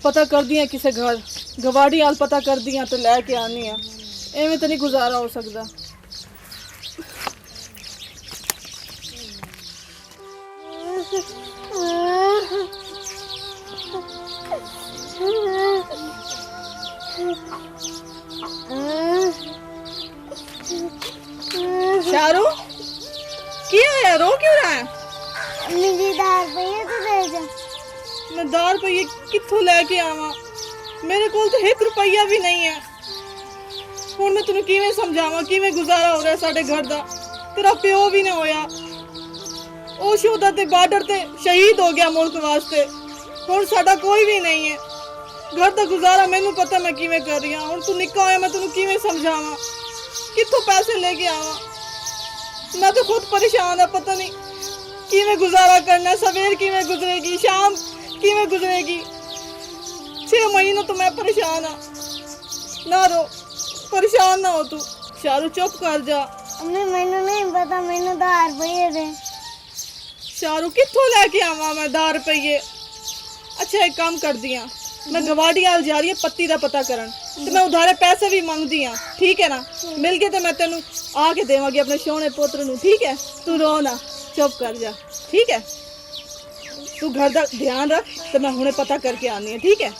पता कर दिया किसे घर गवाड़ी हाल पता कर दिया तो लैके आनी है। एवें तो नहीं गुजारा हो सकता। शारू क्या है, रो क्यों रहा है? मेरी 10 रुपये तो दे दे। मैं 10 रुपये कित्थों लेके आवा? मेरे कोल तो 1 रुपया भी नहीं है। हुण मैं तैनूं किवें समझावां, किवें गुजारा हो रहा है साडे घर दा? तेरा प्यो भी ना होया, ओ शोधा ते बार्डर ते शहीद हो गया मुल्क वास्ते। हुण साडा कोई भी नहीं है। घर दा गुजारा मैनूं पता मैं किवें कर रही हां। हुण तू निक्का होया, मैं तैनूं किवें समझावां, कित्थों पैसे लेके आवां? मैं तो खुद परेशान है, पता नहीं किवें गुजारा करना। सवेर किवें गुजरेगी, शाम किवें गुजरेगी। 6 महीनों तो मैं परेशान हाँ। ना रो, परेशान ना हो तू। शारू चुप कर जा। अम्मी मैनू नहीं पता, मैनू 10 रुपये दे। शारू कित्थों लेके आवा मैं 10 रुपये? अच्छा एक काम कर दिया, मैं गवाड़ी हाल जा रही है पत्ती का पता करन, तो मैं उधारे पैसे भी मंगदी हाँ, ठीक है ना? मिल गए तो मैं तेनू आके देवांगी अपने सोने पुत्र नू, ठीक है? तू रो ना, चुप कर जा, ठीक है? तू घर का ध्यान रख, तो मैं हुणे पता करके आनी है, ठीक है?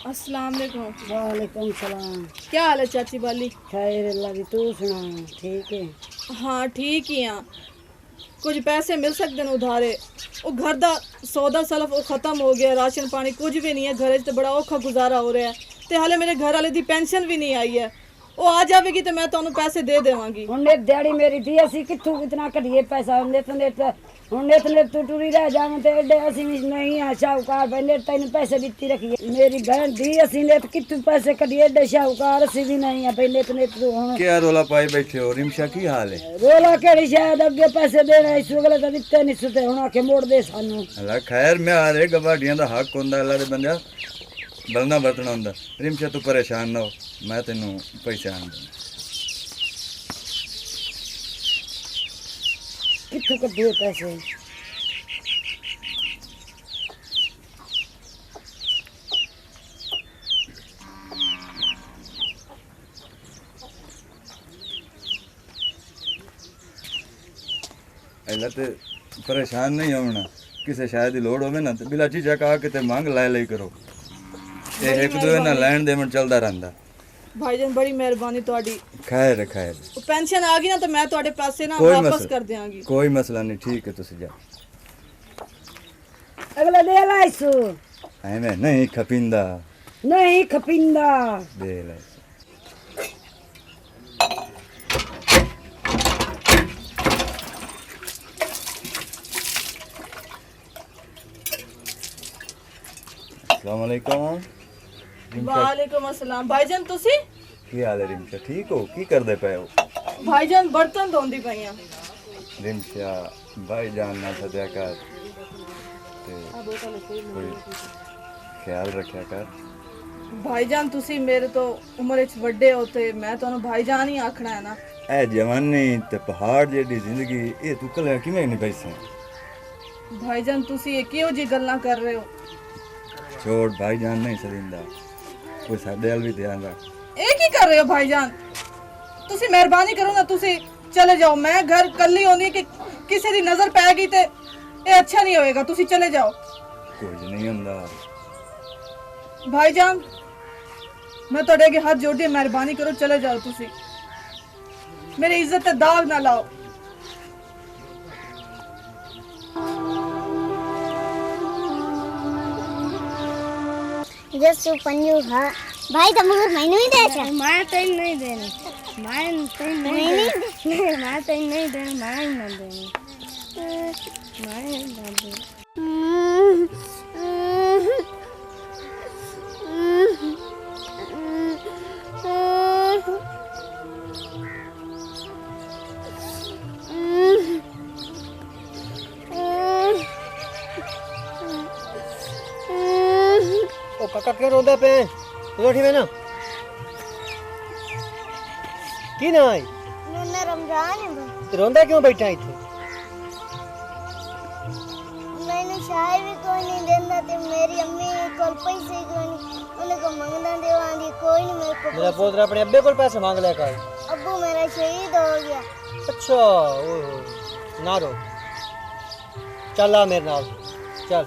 अस्सलाम वालेकुम। वालेकुम सलाम। क्या हाल है चाची बाली? खैर अल्लाह दी, तू सुना? ठीक है? हाँ ठीक ही हाँ। कुछ पैसे मिल सकते हैं उधारे? वो घर दा सौदा सलफ वो खत्म हो गया, राशन पानी कुछ भी नहीं है घर च, तो बड़ा औखा गुजारा हो रहा है। तो हाले मेरे घर वाले दी पेंशन भी नहीं आई है। वो आ जाएगी तो मैं तुम्हें पैसे दे देवांगी। हुण नेत दिहाड़ी मेरी थी, असी कित्थों इतना कढिए पैसा? नेत हुण नेत तू टुरी रह जावे ते एडे असी भी नहीं आ शाहूकार भाई, नेत तैनूं पैसे दित्ती रखिए। मेरी बहन दी, असी नेत कित्थों पैसे कढिए? एडे शाहूकार असी भी नहीं है भाई। नेत तू हुण क्या रोला पाई बैठे हो? रिमशा की हाल है? रोला केड़ी शायद अगे पैसे देने इस अगले तो दित्ते नहीं सुते, हुण आखे मोड़ दे सानू। अल्लाह खैर मैं आ रहे गवाडियां दा हक होंदा, अल्लाह दे बंदा बलना बरतना होंदा। रिमशा तू परेशान ना हो, मैं तेनू पैसे आन दूं। कित्थों कढिए पैसे? अल्लाह ते परेशान नहीं होना, किसे शायद ही लोड़ होवे ना तो बिला चीजा कहा कि ते मांग लै लै करो। ये एक दूए ना लैन देवन चलदा रहंदा। भाईजान बड़ी मेहरबानी तुहाडी। खैर खैर, वो पेंशन आ गई ना तो मैं तुहाडे पैसे ना कोई वापस मसला कर देंगी। कोई मसला नहीं, ठीक है तुसी जा। अगला दे लाइसू एवें नहीं खपिंदा, नहीं खपिंदा। दे लै। अस्सलाम वालेकुम। वालेकुम अस्सलाम। भाईजान तुसी? की हाल है रिमशा? ठीक हो? की करदे पे हो? भाईजान बर्तन धोंदी पई हां। रिमशा भाई जान ना सद्या कर ते कोई ख्याल रखा कर। भाईजान तुसी मेरे तो उम्र च वड्डे हो ते मैं तुहानू भाईजान ही आखना है ना। ए जवानी ते पहाड़ जेडी जिंदगी ए तू कल किवें नहीं पैसे? भाईजान तुसी ये किहो जी गल्लां कर रहे हो? छोड़ भाईजान नहीं सदिंदा, कोई साडे वाल भी ध्यान रख। एक ही कर रहे हो भाईजान? तुसी मेहरबानी करो ना, तुसी चले जाओ। मैं घर कल्ली होनी कि किसी दी नजर पै गई ते ये अच्छा नहीं होएगा। तुसी चले जाओ। कुछ नहीं हुंदा भाईजान मैं तुहाडे अगे हाथ जोड़दी हां, मेहरबानी करो चले जाओ। तुसी मेरी इज्जत ते दाग ना लाओ। जसु पंजू खा भाई तो मगर मैंने ही दे छा। मैं तो नहीं देनी, मैं तो नहीं देनी, मैं तो नहीं देनी, मैं ना देनी, मैं ना देनी। ओ काका क्यों रोंदा पे? रोटी में ना की ना आई? उन्हें रमजान है भाई। ਤੇ ਰੋਂਦਾ ਕਿਉਂ ਬੈਠਾ ਇੱਥੇ? मैंने शायद भी कोई नहीं देना ते मेरी अम्मी को पैसे कोई नहीं, उन्हें को मंगना देवानी कोई नहीं मेरे को। ਮੇਰਾ ਪੁੱਤਰ ਆਪਣੇ ਅੱਬੇ ਕੋਲ ਪੈਸੇ ਮੰਗ ਲਿਆ ਕਰ। अब्बू मेरा शहीद हो गया। ਅੱਛਾ ਓਏ ਨਾ ਰੋ, ਚੱਲ ਆ ਮੇਰੇ ਨਾਲ ਚੱਲ।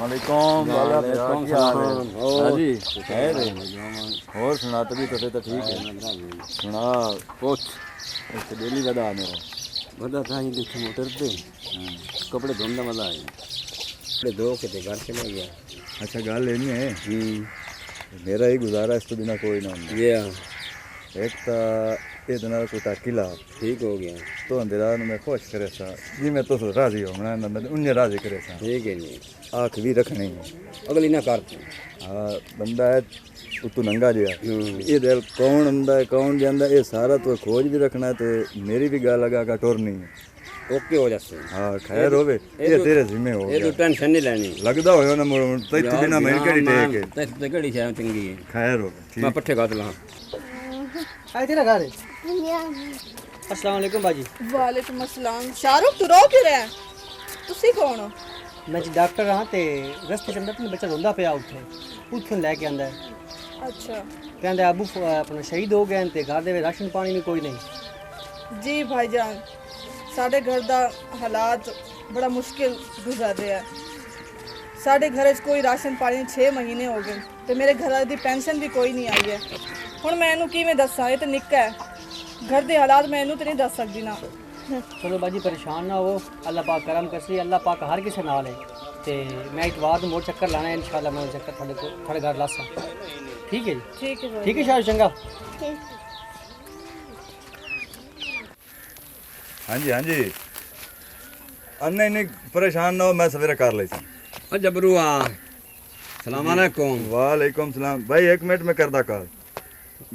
वालेकुम जी खैर है और सुना तभी तो ठीक है सुना कुछ इस डेली वदा मेरा वदा था ही देखे मोटर पे कपड़े धोने वाला है कपड़े धो के घर चला गया। अच्छा गल इन्नी है मेरा ही गुजारा इस तो बिना कोई ना होंदा ये एक ता ये दिन को किला ठीक हो गया तो अंधेरा मैं खुश करे सा जी मैं तो राजी हो मैं उन्हें राजी करे सा ठीक है जी आँख भी रखनी है अगली ना करते हाँ बंदा है तू नंगा जिया ये दिल कौन आंदा है कौन जांदा ये सारा तो खोज भी रखना है तो मेरी भी गल लगा का टुरनी है ओके हो जाते हाँ खैर होवे ये तेरे जिम्मे हो ये तो गया टेंशन नहीं लेनी लगदा होयो ना मोड़ तैत बिना मैं केड़ी टेक है ते केड़ी छे चंगी है खैर हो मैं पट्ठे गात ला ਆਏ ਤੇਰਾ ਘਰ ਹੈ। अस्सलाम वालेकुम बाजी। ਵਾਲੇਕੁਮ ਅਸਲਾਮ। ਸ਼ਾਹਰੁਖ ਤੂੰ ਰੋ ਕਿਉਂ ਰਿਹਾ? ਤੁਸੀਂ ਕੌਣ ਹੋ? ਮੈਂ ਜੀ ਡਾਕਟਰ ਹਾਂ ਤੇ ਰਸਤੇ ਚ ਅੰਦਰ ਤੇ ਬੱਚਾ ਰੋਂਦਾ ਪਿਆ ਉੱਥੇ, ਉੱਥੋਂ ਲੈ ਕੇ ਆਂਦਾ ਅੱਛਾ ਕਹਿੰਦਾ ਅਬੂ ਆਪਣਾ ਸ਼ਹੀਦ ਹੋ ਗਏ ਤੇ ਘਰ ਦੇ ਵਿੱਚ ਰਾਸ਼ਨ ਪਾਣੀ ਵੀ ਕੋਈ ਨਹੀਂ। ਜੀ ਭਾਈਜਾਨ ਸਾਡੇ ਘਰ ਦਾ ਹਾਲਾਤ ਬੜਾ ਮੁਸ਼ਕਿਲ ਗੁਜ਼ਰ ਰਿਹਾ ਹੈ। ਸਾਡੇ ਘਰ 'ਚ ਕੋਈ ਰਾਸ਼ਨ ਪਾਣੀ 6 ਮਹੀਨੇ ਹੋ ਗਏ ਤੇ ਮੇਰੇ ਘਰ ਦੀ ਪੈਨਸ਼ਨ ਵੀ ਕੋਈ ਨਹੀਂ ਆਈ ਹੈ। ਹੁਣ ਮੈਂ ਇਹਨੂੰ ਕਿਵੇਂ ਦੱਸਾਂ? ਇਹ ਤਾਂ ਨਿੱਕਾ ਹੈ, ਘਰ ਦੇ ਹਾਲਾਤ ਮੈਂ ਇਹਨੂੰ ਤੇ ਨਹੀਂ ਦੱਸ ਸਕਦੀ ਨਾ। ਚਲੋ ਬਾਜੀ ਪਰੇਸ਼ਾਨ ਨਾ ਹੋ, ਅੱਲਾਹ ਪਾਕ ਕਰਮ ਕਰਸੀ, ਅੱਲਾਹ ਪਾਕ ਹਰ ਕਿਸੇ ਨਾਲ ਹੈ ਤੇ ਮੈਂ ਇਤਵਾਰ ਨੂੰ ਮੋੜ ਚੱਕਰ ਲਾਣਾ ਇਨਸ਼ਾਅੱਲਾ ਮੈਂ ਚੱਕਰ ਤੁਹਾਡੇ ਘਰ ਲਾਸਾਂ। ਠੀਕ ਹੈ ਜੀ ਠੀਕ ਹੈ ਭਾਈ। ਠੀਕ ਹੈ ਸ਼ਾਹ ਚੰਗਾ। हाँ जी हाँ जी अन्ने नहीं परेशान ना हो मैं सवेरे कर ली ओ जबरू आ सलाम अलैकुम वालेकुम सलाम भाई एक मिनट में करदा कॉल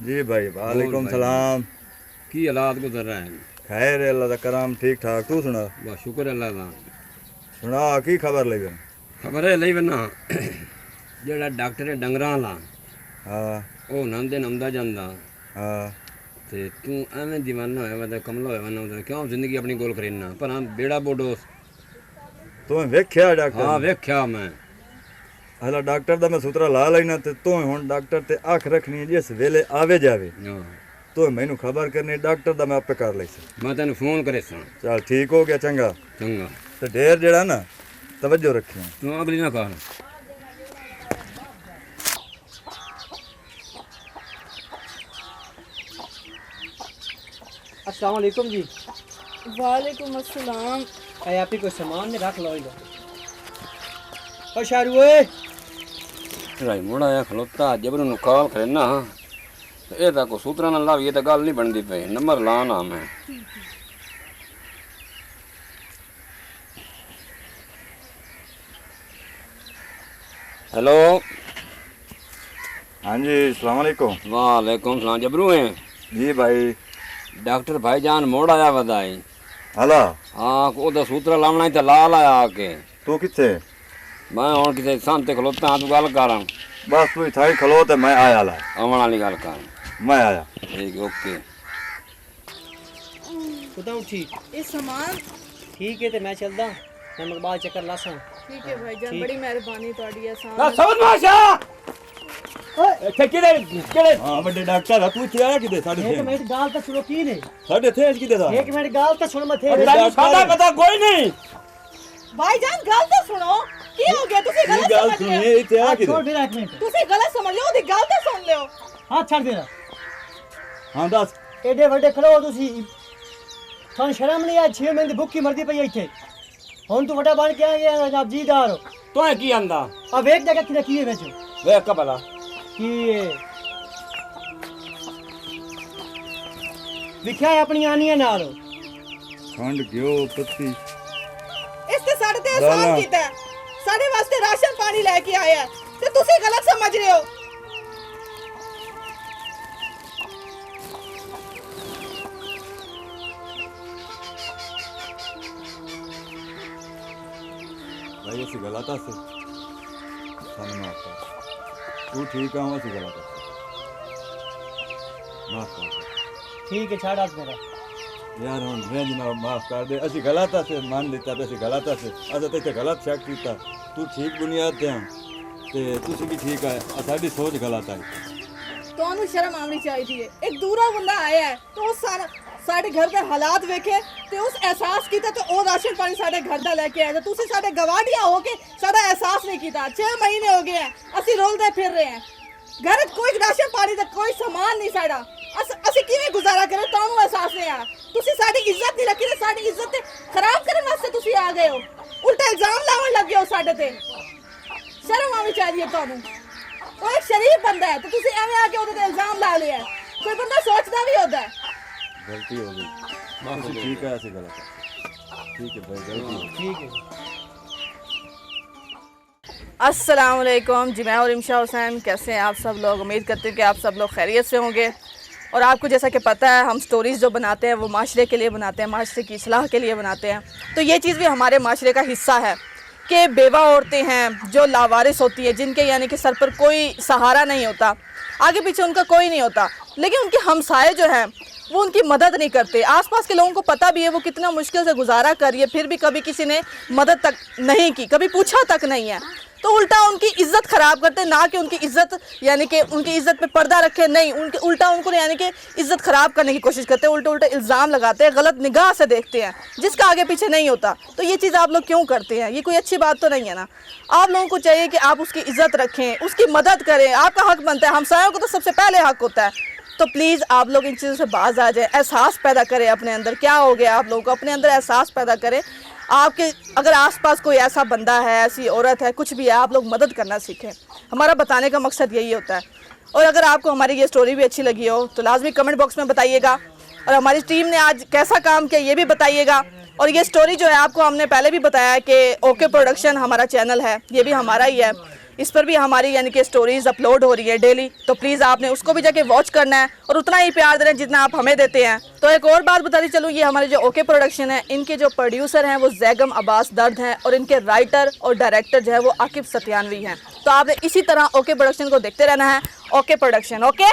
जी भाई वालेकुम सलाम की हालात गुजर रहा है? खैर है अल्लाह दा करम ठीक ठाक तू सुना बस शुक्र अल्लाह दा। सुना की खबर ले खबर है लई वना जेड़ा डॉक्टर है डंगरां ला हाँ ओ नंदे नमदा जांदा हाँ ते तू एवें दीवाना होया वा कमला होया वा क्यों जिंदगी अपनी गोल करेना पर बेड़ा बोडोस तू वेख्या डॉक्टर हाँ वेख्या मैं हला डॉक्टर दा मैं सूत्रा ला लेना ते तू हुन डॉक्टर ते आँख रखनी है जिस वेले आवे जावे हाँ तो मैनू खबर करनी डॉक्टर दा मैं आपे कर ली मैं तेन फोन करे सा चल ठीक हो गया चंगा चंगा ते ढेर जेड़ा ना तवज्जो रखी तू अगली ना कर अस्सलाम वालेकुम जी। वालेकुम अस्सलाम। अरे आप ही कोई सामान में रख लो इधर। ओ शाहरुख ओए राई मुड़ा या खलोता जबरू नु कॉल करे ना ए ता को सूत्रा ना लावी ये ता गल नहीं बनदी पे नंबर ला ना मैं हेलो हाँ जी अस्सलाम वालेकुम वालेकुम सलाम जबरू है जी भाई डॉक्टर भाईजान मोड़ आया बधाई हला हाँ ओदा सूत्रा लावना ही ता ला लाया आके तू किथे मैं हुण किते सामने खलोता हाँ तू गल कर बस तू इथाई खलो ते मैं आया ला आवन वाली गल कर मैं आया ठीक ओके बताऊं ठीक ਇਹ ਸਮਾਨ ठीक है तो मैं चलदा मैं मकबाल चक्कर लासा। ਠੀਕ ਹੈ ਭਾਈਜਾਨ ਬੜੀ ਮਿਹਰਬਾਨੀ ਤੁਹਾਡੀ ना ਆਸਾਨ समझ माशा किधर किधर हाँ बड़े डॉक्टर है तू इथे आया किदे साढ़े एक मिनट गाल तो सुनो की नहीं, साढ़े थे किदे दा एक मिनट गाल तो सुन मथे। सादा पता कोई नहीं ਭਾਈਜਾਨ ਗੱਲ ਤਾਂ ਸੁਣੋ ਕੀ ਹੋ ਗਿਆ? ਤੁਸੀਂ ये ਗਲਤ गल ਸਮਝ सुनिए ਰਹੇ हो। इथे आ छोड़ किदे मेरा एक मिनट, ਤੁਸੀਂ गलत समझ लियो ਉਹਦੀ ਗੱਲ ਤਾਂ ਸੁਣ ਲਿਓ। हाथ छड़ देना। हाँ दस एडे वड्डे खड़ो हो तुसी, थान शर्म नहीं आ? 6 महीने भुक्खी मरदी पई इथे, हुन तू वड्डा बन के आ गया जनाब जीदार हो। तो है की आंदा अब एक जगह किने की है बेचो वे कबला की लिखा है अपनी आनिया नाल। खंड घ्यो पत्ती ਇਸ ਤੇ ਸਾਡੇ ਤੇ ਆਸਾਨ ਕੀਤਾ ਹੈ। ਸਾਡੇ ਵਾਸਤੇ ਰਾਸ਼ਨ ਪਾਣੀ ਲੈ ਕੇ ਆਇਆ ਹੈ ਤੇ ਤੁਸੀਂ ਗਲਤ ਸਮਝ ਰਹੇ ਹੋ। भाई असी गलत आसे सन माफ कर तू ठीक आ असी गलत आसे माफ कर ठीक है छाड़ आज मेरा यार हम मैं जनाब माफ कर दे असी गलत आसे मान लेता पे असी गलत आसे असा ते गलत शक कीता तू ठीक बुनियाद ते हैं ते तुसी भी ठीक है साडी सोच गलत है ਤੁਹਾਨੂੰ ਸ਼ਰਮ ਆਉਣੀ ਚਾਹੀਦੀ ਹੈ ਇੱਕ ਦੂਰਾ ਬੰਦਾ ਆਇਆ ਹੈ ਤੇ ਉਹ ਸਾਡੇ ਘਰ ਦੇ ਹਾਲਾਤ ਵੇਖੇ ਤੇ ਉਸ ਅਹਿਸਾਸ ਕੀਤਾ ਤੇ ਉਹ ਰਾਸ਼ਨ ਪਾਣੀ ਸਾਡੇ ਘਰ ਦਾ ਲੈ ਕੇ ਆਇਆ ਤੁਸੀਂ ਸਾਡੇ ਗਵਾਂਢੀਆਂ ਹੋ ਕੇ ਸਾਡਾ ਅਹਿਸਾਸ ਨਹੀਂ ਕੀਤਾ 6 ਮਹੀਨੇ ਹੋ ਗਏ ਅਸੀਂ ਰੋਲਦੇ ਫਿਰ ਰਹੇ ਹਾਂ ਘਰ 'ਚ ਕੋਈ ਰਾਸ਼ਨ ਪਾਣੀ ਦਾ ਕੋਈ ਸਮਾਨ ਨਹੀਂ ਸਾਡਾ ਅਸੀਂ ਕਿਵੇਂ ਗੁਜ਼ਾਰਾ ਕਰੇ ਤੁਹਾਨੂੰ ਅਹਿਸਾਸ ਨਹੀਂ ਆ ਤੁਸੀਂ ਸਾਡੀ ਇੱਜ਼ਤ ਨਹੀਂ ਰੱਖੀ ਤੇ ਸਾਡੀ ਇੱਜ਼ਤ ਤੇ ਖਰਾਬ ਕਰਨ ਵਾਸਤੇ ਤੁਸੀਂ ਆ ਗਏ ਹੋ ਉਲਟਾ ਇਲਜ਼ਾਮ ਲਾਉਣ ਲੱਗੇ ਹੋ ਸਾਡੇ ਤੇ ਸ਼ਰਮ ਆਉਣੀ ਚਾਹੀਦੀ ਹੈ ਤੁਹਾਨੂੰ ਉਹ ਇੱਕ ਸ਼ਰੀਫ ਬੰਦਾ ਹੈ ਤੇ ਤੁਸੀਂ ਐਵੇਂ ਆ ਕੇ ਉਹਦੇ ਤੇ ਇਲਜ਼ਾਮ ਲਾ ਲਿਆ ਕੋਈ ਬੰਦਾ ਸੋਚਦਾ ਵੀ ਹੁੰਦਾ ਹੈ गलती हो गई माफ ठीक है ऐसे गलत है ठीक है भाई गलती हो गई ठीक है अस्सलाम वालेकुम जी मैं और इमशा हुसैन कैसे हैं आप सब लोग उम्मीद करते हैं कि आप सब लोग खैरियत से होंगे और आपको जैसा कि पता है हम स्टोरीज़ जो बनाते हैं वो माशरे के लिए बनाते हैं माशरे की इस्लाह के लिए बनाते हैं तो ये चीज़ भी हमारे माशरे का हिस्सा है कि बेवा औरतें हैं जो लावारिस होती है जिनके यानी कि सर पर कोई सहारा नहीं होता आगे पीछे उनका कोई नहीं होता लेकिन उनके हमसाए जो हैं वो उनकी मदद नहीं करते आसपास के लोगों को पता भी है वो कितना मुश्किल से गुजारा कर रही है फिर भी कभी किसी ने मदद तक नहीं की कभी पूछा तक नहीं है तो उल्टा उनकी इज्जत ख़राब करते ना कि उनकी इज्जत यानी कि उनकी इज्जत पे पर्दा रखे नहीं उनके उल्टा उनको यानी कि इज्जत ख़राब करने की कोशिश करते हैं उल्टे इल्ज़ाम लगाते हैं गलत निगाह से देखते हैं जिसका आगे पीछे नहीं होता तो ये चीज़ आप लोग क्यों करते हैं ये कोई अच्छी बात तो नहीं है ना आप लोगों को चाहिए कि आप उसकी इज्जत रखें उसकी मदद करें आपका हक बनता है हमसायों को तो सबसे पहले हक होता है तो प्लीज़ आप लोग इन चीज़ों से बाज आ जाएं एहसास पैदा करें अपने अंदर क्या हो गया आप लोगों को अपने अंदर एहसास पैदा करें आपके अगर आसपास कोई ऐसा बंदा है ऐसी औरत है कुछ भी है आप लोग मदद करना सीखें हमारा बताने का मकसद यही होता है और अगर आपको हमारी ये स्टोरी भी अच्छी लगी हो तो लाजमी कमेंट बॉक्स में बताइएगा और हमारी टीम ने आज कैसा काम किया ये भी बताइएगा और ये स्टोरी जो है आपको हमने पहले भी बताया है कि ओके प्रोडक्शन हमारा चैनल है ये भी हमारा ही है इस पर भी हमारी यानी कि स्टोरीज़ अपलोड हो रही है डेली तो प्लीज़ आपने उसको भी जाके वॉच करना है और उतना ही प्यार देना जितना आप हमें देते हैं तो एक और बात बताती चलूँ ये हमारे जो ओके प्रोडक्शन है इनके जो प्रोड्यूसर हैं वो जैगम अब्बास दर्द हैं और इनके राइटर और डायरेक्टर जो है वो आकिब सत्यानवी हैं तो आपने इसी तरह ओके प्रोडक्शन को देखते रहना है ओके प्रोडक्शन ओके